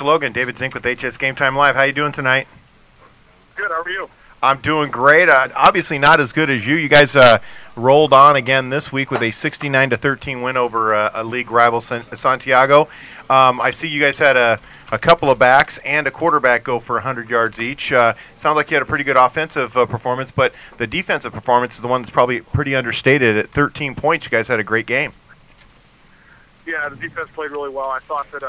Logan, David Zink with HS Game Time Live. How you doing tonight? Good. How are you? I'm doing great. Obviously not as good as you. You guys rolled on again this week with a 69-13 win over a league rival, Santiago. I see you guys had a couple of backs and a quarterback go for 100 yards each. Sounds like you had a pretty good offensive performance, but the defensive performance is the one that's probably pretty understated. At 13 points, you guys had a great game. Yeah, the defense played really well. I thought that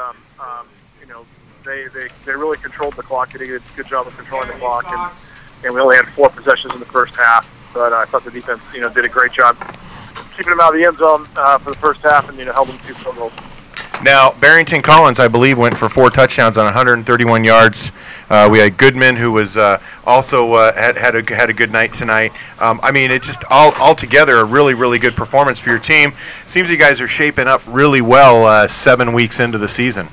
they really controlled the clock. They did a good job of controlling the clock, and we only had 4 possessions in the first half. But I thought the defense, did a great job keeping them out of the end zone for the first half, and held them to 2 field goals. Now, Barrington Collins, I believe, went for 4 touchdowns on 131 yards. We had Goodman, who was also had a good night tonight. It's just altogether a really, really good performance for your team. Seems you guys are shaping up really well 7 weeks into the season.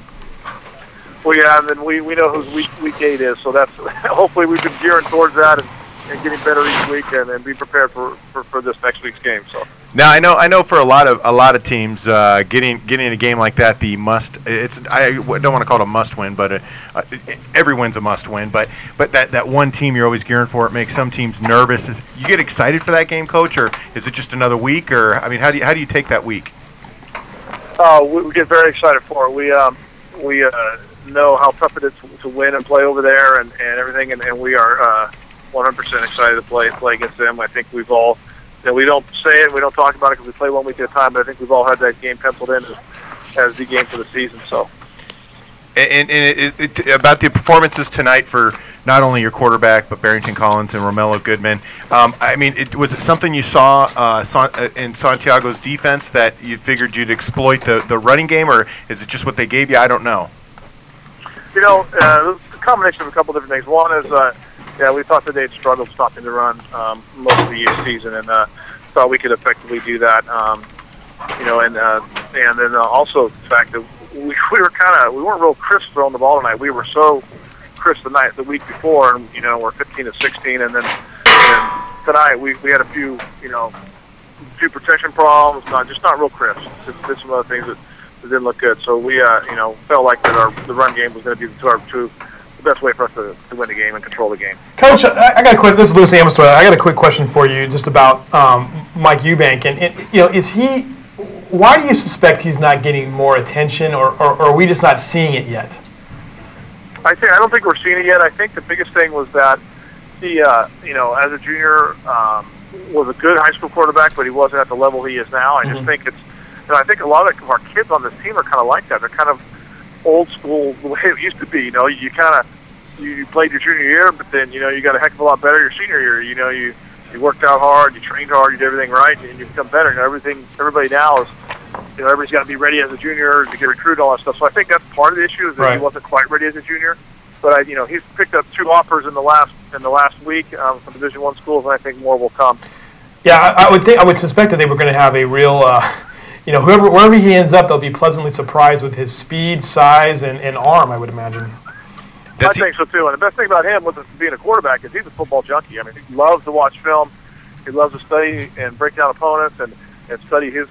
Well, yeah, and then we know whose week 8 is, so that's hopefully we've been gearing towards that and getting better each week and be prepared for this next week's game. So. Now I know for a lot of teams getting a game like that, I don't want to call it a must win, but every win's a must win. But that one team you're always gearing for, it makes some teams nervous. You get excited for that game, Coach, or is it just another week? Or how do you take that week? We get very excited for it. We know how tough it is to win and play over there and everything, and we are 100% excited to play against them. I think we've all. We don't say it, we don't talk about it because we play 1 week at a time, but I think we've all had that game penciled in as the game for the season. So, and about the performances tonight for not only your quarterback but Barrington Collins and Romello Goodman. Was it something you saw in Santiago's defense that you figured you'd exploit the running game, or is it just what they gave you? I don't know. A combination of a couple different things. One is. We thought that they'd struggled stopping the run most of the season, and thought we could effectively do that. And then also the fact that we weren't real crisp throwing the ball tonight. We were so crisp the week before, and we're 15-16, and then tonight we had a few protection problems, not real crisp. Just some other things that didn't look good. So we felt like that the run game was going to be the best way for us to win the game and control the game. Coach, I got a quick. This is Louis Amstor. I got a quick question for you, just about Mike Eubank, and is he? Why do you suspect he's not getting more attention, or are we just not seeing it yet? I don't think we're seeing it yet. I think the biggest thing was that he, as a junior, was a good high school quarterback, but he wasn't at the level he is now. I just think it's. I think a lot of our kids on this team are kind of like that. They're kind of old school, the way it used to be. You played your junior year, but then you got a heck of a lot better your senior year. You worked out hard, you trained hard, you did everything right, and you become better. Everybody now is, everybody's got to be ready as a junior to get recruited, all that stuff. So I think that's part of the issue is that he wasn't quite ready as a junior. But he's picked up 2 offers in the last week from Division I schools, and I think more will come. Yeah, I would suspect that they were going to have a real. Wherever he ends up, they'll be pleasantly surprised with his speed, size, and arm, I would imagine. I think so, too. And the best thing about him with being a quarterback is he's a football junkie. He loves to watch film. He loves to study and break down opponents and study his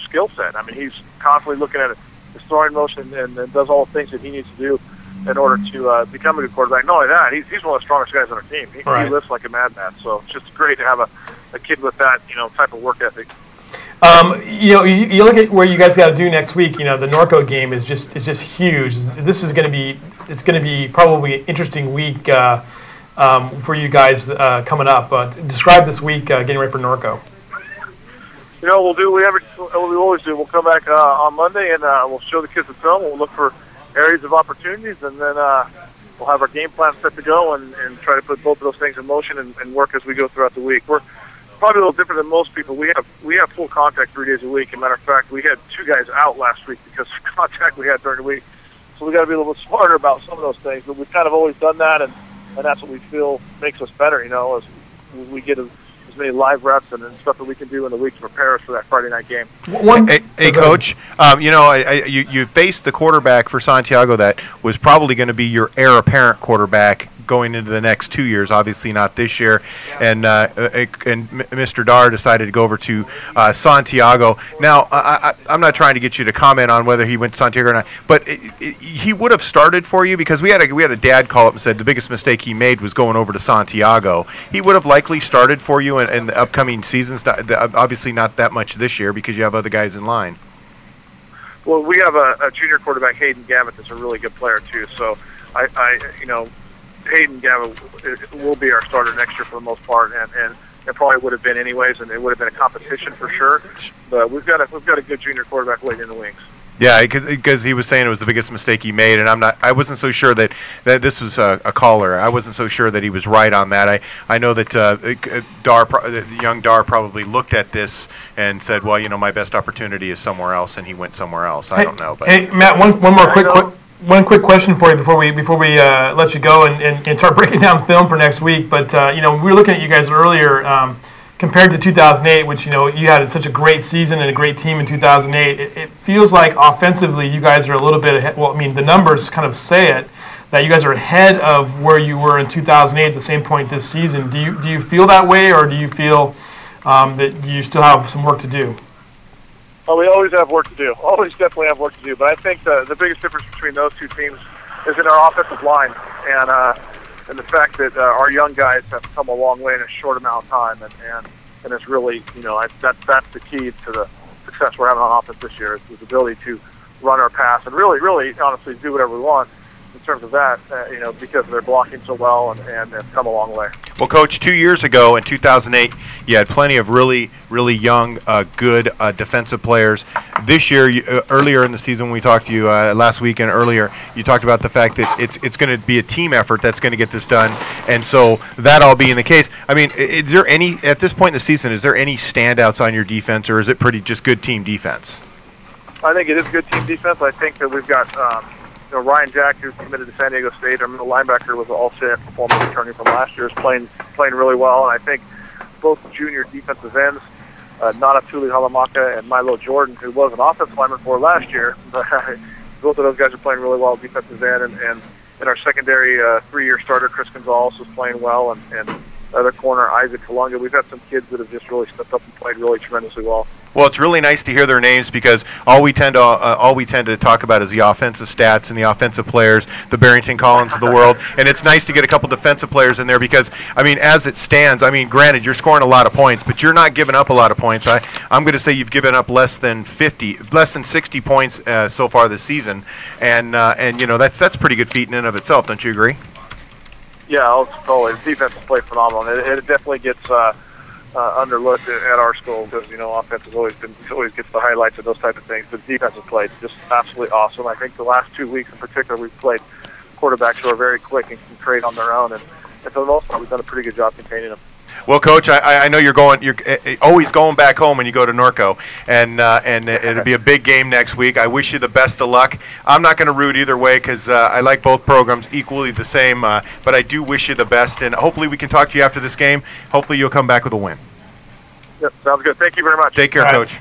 skill set. He's constantly looking at his throwing motion and does all the things that he needs to do in order to become a good quarterback. Not only that, he's one of the strongest guys on our team. He lifts like a madman. So it's just great to have a kid with that type of work ethic. You look at where you guys got to do next week. The Norco game is just huge. This is going to be probably an interesting week for you guys coming up. Describe this week getting ready for Norco. We'll do what we always do. We'll come back on Monday and we'll show the kids the film. We'll look for areas of opportunities, and then we'll have our game plan set to go and try to put both of those things in motion and work as we go throughout the week. We're probably a little different than most people. We have full contact 3 days a week. As a matter of fact, we had 2 guys out last week because of contact we had during the week. So we got to be a little bit smarter about some of those things. But we've kind of always done that, and that's what we feel makes us better. As we get as many live reps and stuff that we can do in the week to prepare us for that Friday night game. Hey Coach, you faced the quarterback for Santiago that was probably going to be your heir apparent quarterback going into the next 2 years. Obviously not this year. And Mr. Dar decided to go over to Santiago. Now, I'm not trying to get you to comment on whether he went to Santiago or not, but he would have started for you, because we had a dad call up and said the biggest mistake he made was going over to Santiago. He would have likely started for you in the upcoming seasons. Obviously not that much this year because you have other guys in line. Well, we have a junior quarterback, Hayden Gavitt, that's a really good player too. So Hayden Gavitt will be our starter next year for the most part, and it probably would have been anyways, and it would have been a competition for sure. But we've got a good junior quarterback waiting in the wings. Yeah, because he was saying it was the biggest mistake he made, and I wasn't so sure that this was a caller. I wasn't so sure that he was right on that. I know that the young Dar probably looked at this and said, well, my best opportunity is somewhere else, and he went somewhere else. I don't know. But hey, Matt, one quick question for you before we let you go and start breaking down film for next week. But we were looking at you guys earlier. Compared to 2008, which, you had such a great season and a great team in 2008, it feels like offensively you guys are a little bit ahead. Well, I mean, the numbers kind of say it, that you guys are ahead of where you were in 2008 at the same point this season. Do you feel that way, or do you feel that you still have some work to do? Well, we always have work to do. Always definitely have work to do. But I think the biggest difference between those two teams is in our offensive line. And the fact that our young guys have come a long way in a short amount of time, and it's really, that's the key to the success we're having on offense this year, is the ability to run our pass and really, honestly, do whatever we want in terms of that, because they're blocking so well and have come a long way. Well, Coach, 2 years ago in 2008, you had plenty of really, really young, good defensive players. This year, earlier in the season when we talked to you last week and earlier, you talked about the fact that it's going to be a team effort that's going to get this done, and so that all being the case, I mean, is there any, at this point in the season, is there any standouts on your defense, or is it pretty just good team defense? I think it is good team defense. I think that we've got Ryan Jack, who's committed to San Diego State. Our middle linebacker was all-state performance returning from last year, is playing really well. And I think both junior defensive ends, Nana Tuli Halamaka and Milo Jordan, who was an offensive lineman for last year, both of those guys are playing really well defensive end. And in our secondary, three-year starter, Chris Gonzalez, was playing well. And other corner, Isaac Kalunga. We've had some kids that have just really stepped up and played really tremendously well. Well, it's really nice to hear their names, because all we tend to talk about is the offensive stats and the offensive players, the Barrington Collins of the world, and it's nice to get a couple defensive players in there, because I mean, as it stands, I mean, granted, you're scoring a lot of points, but you're not giving up a lot of points. I'm going to say you've given up less than 60 points so far this season, and that's a pretty good feat in and of itself. Don't you agree? Yeah, totally. The defense has played phenomenal. It definitely gets underlooked at our school, because offense always gets the highlights of those type of things. But the defense has played just absolutely awesome. I think the last 2 weeks in particular, we've played quarterbacks who are very quick and can trade on their own, and for the most part, we've done a pretty good job containing them. Well, Coach, I know you're always going back home when you go to Norco, and it'll be a big game next week. I wish you the best of luck. I'm not going to root either way, because I like both programs equally the same, but I do wish you the best, and hopefully we can talk to you after this game. Hopefully you'll come back with a win. Yep, sounds good. Thank you very much. Take care, Coach.